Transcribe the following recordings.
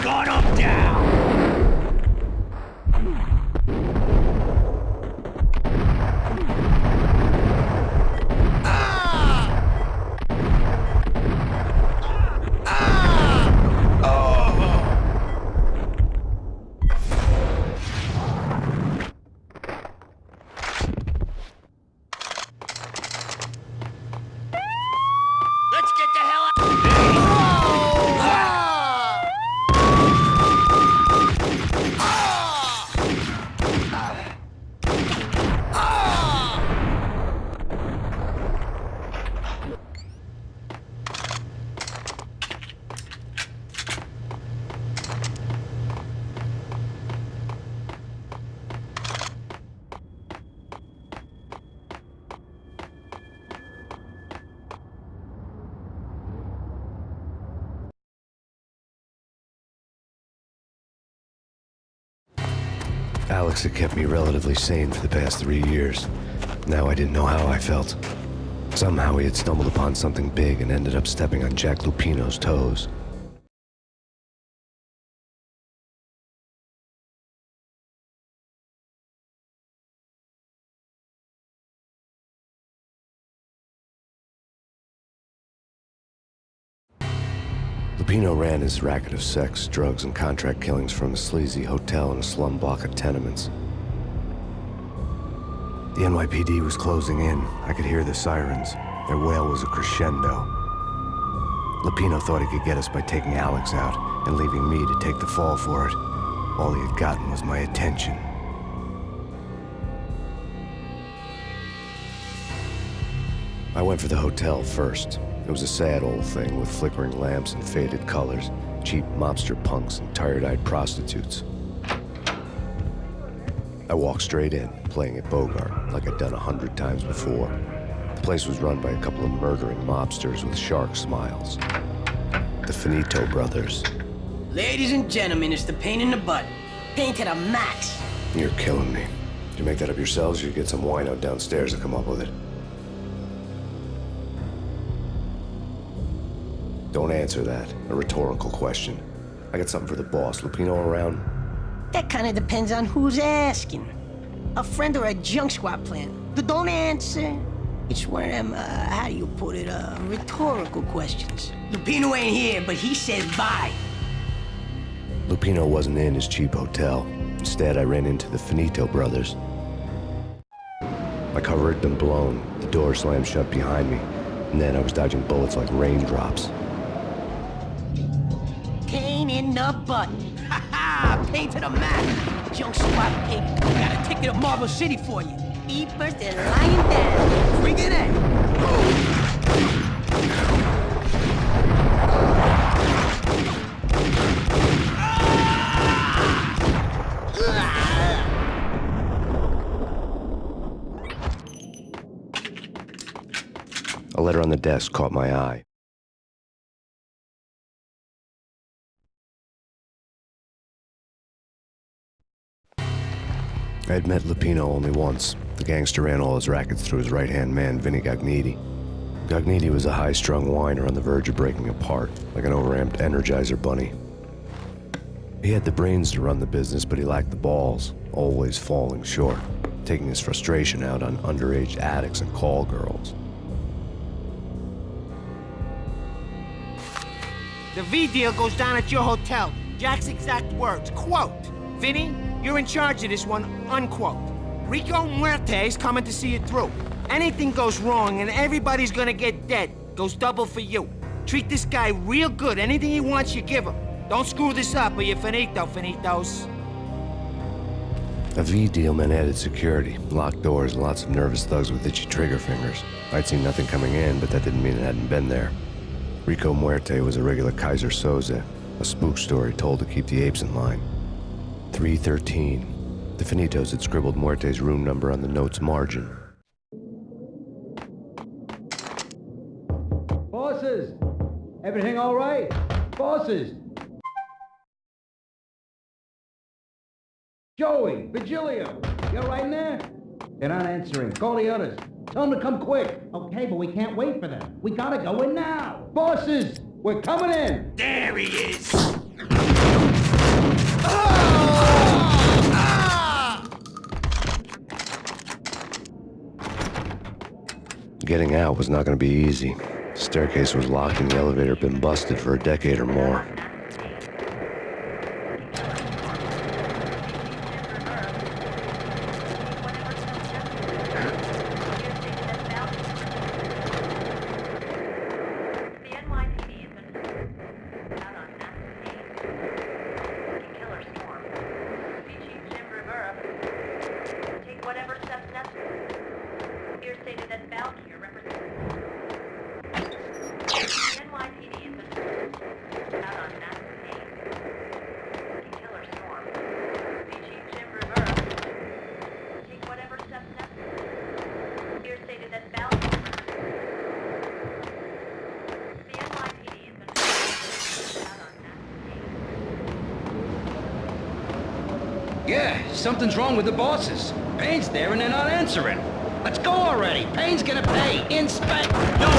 Gun him down! Alex had kept me relatively sane for the past 3 years. Now I didn't know how I felt. Somehow he had stumbled upon something big and ended up stepping on Jack Lupino's toes. Lupino ran his racket of sex, drugs, and contract killings from a sleazy hotel in a slum block of tenements. The NYPD was closing in. I could hear the sirens. Their wail was a crescendo. Lupino thought he could get us by taking Alex out and leaving me to take the fall for it. All he had gotten was my attention. I went for the hotel first. It was a sad old thing with flickering lamps and faded colors, cheap mobster punks and tired-eyed prostitutes. I walked straight in, playing at Bogart, like I'd done 100 times before. The place was run by a couple of murdering mobsters with shark smiles. The Finito brothers. Ladies and gentlemen, it's the pain in the butt. Pain to the max. You're killing me. Did you make that up yourselves, or you get some wino downstairs to come up with it? Don't answer that. A rhetorical question. I got something for the boss. Lupino around? That kind of depends on who's asking. A friend or a junk squad plan. But don't answer. It's one of them, how do you put it, rhetorical questions. Lupino ain't here, but he says bye. Lupino wasn't in his cheap hotel. Instead, I ran into the Finito brothers. My cover had been blown. The door slammed shut behind me. And then I was dodging bullets like raindrops. Pain in the butt. Ha ha! Pain to the max. Junk squad pig. Got a ticket to Marble City for you. Eat first and lying down. Bring it in. A letter on the desk caught my eye. I had met Lupino only once. The gangster ran all his rackets through his right-hand man, Vinny Gagniti. Gagniti was a high-strung whiner on the verge of breaking apart, like an overamped Energizer bunny. He had the brains to run the business, but he lacked the balls, always falling short, taking his frustration out on underage addicts and call girls. The V deal goes down at your hotel. Jack's exact words, quote, "Vinny, you're in charge of this one," unquote. Rico Muerte's coming to see it through. Anything goes wrong and everybody's gonna get dead. Goes double for you. Treat this guy real good. Anything he wants, you give him. Don't screw this up or you're finito, finitos. A V deal meant added security, locked doors, and lots of nervous thugs with itchy trigger fingers. I'd seen nothing coming in, but that didn't mean it hadn't been there. Rico Muerte was a regular Kaiser Soze, a spook story told to keep the apes in line. 313. The Finitos had scribbled Muerte's room number on the note's margin. Bosses! Everything all right? Bosses! Joey, Virgilio, you all right in there? They're not answering. Call the others. Tell them to come quick. Okay, but we can't wait for them. We gotta go in now. Bosses, we're coming in. There he is! Getting out was not going to be easy. The staircase was locked and the elevator had been busted for a decade or more. Yeah, something's wrong with the bosses. Payne's there and they're not answering. Let's go already. Payne's gonna pay. Inspect. No!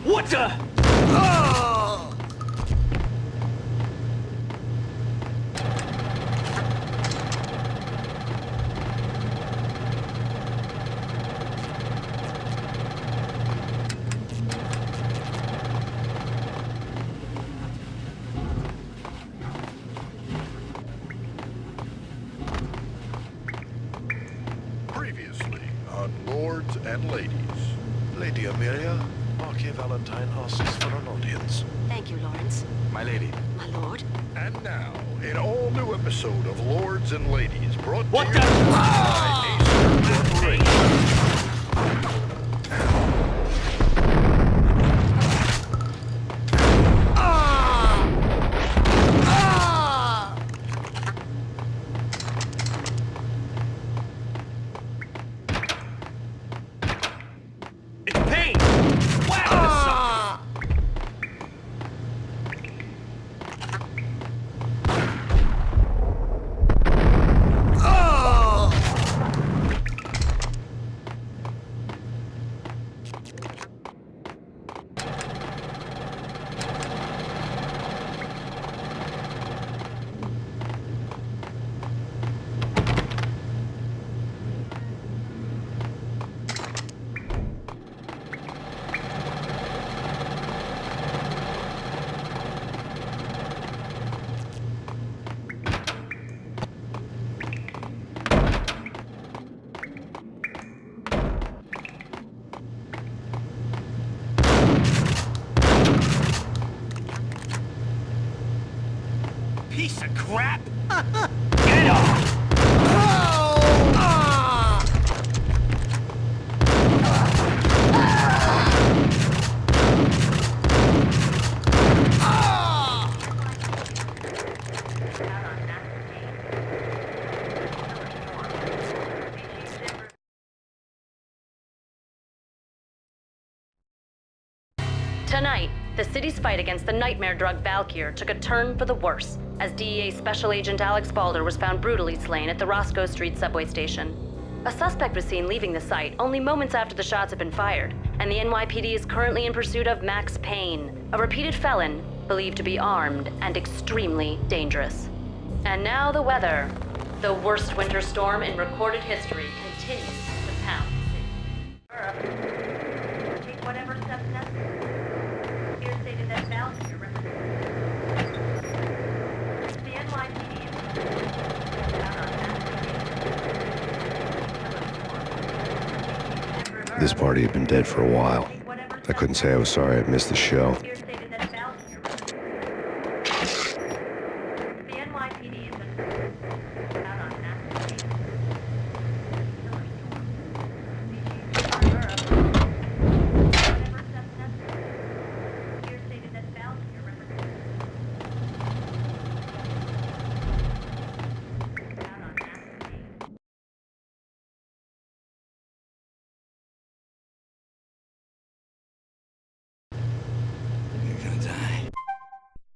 What the? Previously on Lords and Ladies. Lady Amelia, Marquis Valentine asks for an audience. Thank you, Lawrence. My lady. My lord. And now, an all-new episode of Lords and Ladies brought What to you the- by Acer Corporation. It's Payne! Whack the sucker! Piece of crap! Get off! Tonight, the city's fight against the nightmare drug Valkyr took a turn for the worse, as DEA Special Agent Alex Balder was found brutally slain at the Roscoe Street subway station. A suspect was seen leaving the site only moments after the shots had been fired, and the NYPD is currently in pursuit of Max Payne, a repeated felon believed to be armed and extremely dangerous. And now the weather. The worst winter storm in recorded history continues to pound the city. Take whatever steps necessary. Here stated that Valkyr represents the NYPD. This party had been dead for a while. I couldn't say I was sorry I'd missed the show. Here stated that Valkyr represents the NYPD.